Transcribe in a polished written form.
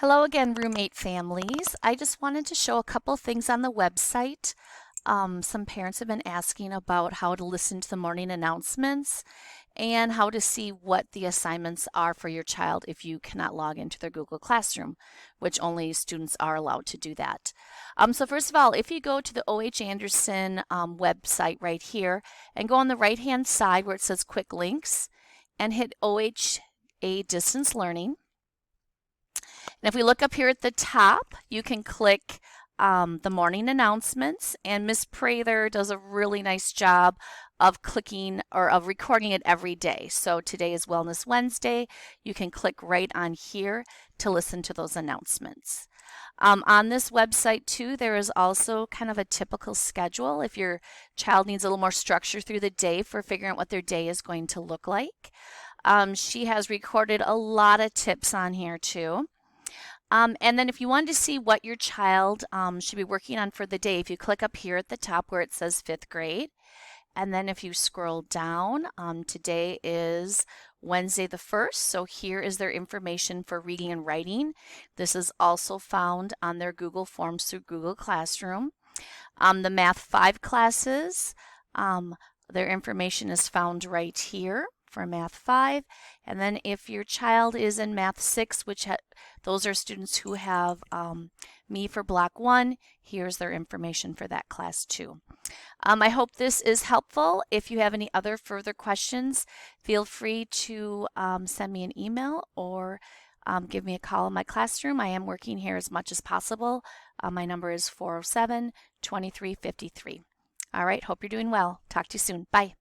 Hello again, roommate families. I just wanted to show a couple things on the website. Some parents have been asking about how to listen to the morning announcements and how to see what the assignments are for your child if you cannot log into their Google Classroom, which only students are allowed to do that. So first of all, if you go to the O.H. Anderson website right here and go on the right-hand side where it says Quick Links and hit OHA Distance Learning. And if we look up here at the top, you can click the morning announcements, and Miss Prather does a really nice job of clicking or of recording it every day. So today is Wellness Wednesday. You can click right on here to listen to those announcements. On this website too, there is also kind of a typical schedule if your child needs a little more structure through the day for figuring out what their day is going to look like. She has recorded a lot of tips on here too. And then if you wanted to see what your child should be working on for the day, if you click up here at the top where it says 5th grade, and then if you scroll down, today is Wednesday the 1st, so here is their information for reading and writing. This is also found on their Google Forms through Google Classroom. The Math 5 classes, their information is found right here for Math 5. And then if your child is in Math 6, which those are students who have Me for Block 1, here's their information for that class too. I hope this is helpful. If you have any other further questions, feel free to send me an email or give me a call in my classroom. I am working here as much as possible. My number is 407-2353. All right, hope you're doing well. Talk to you soon. Bye.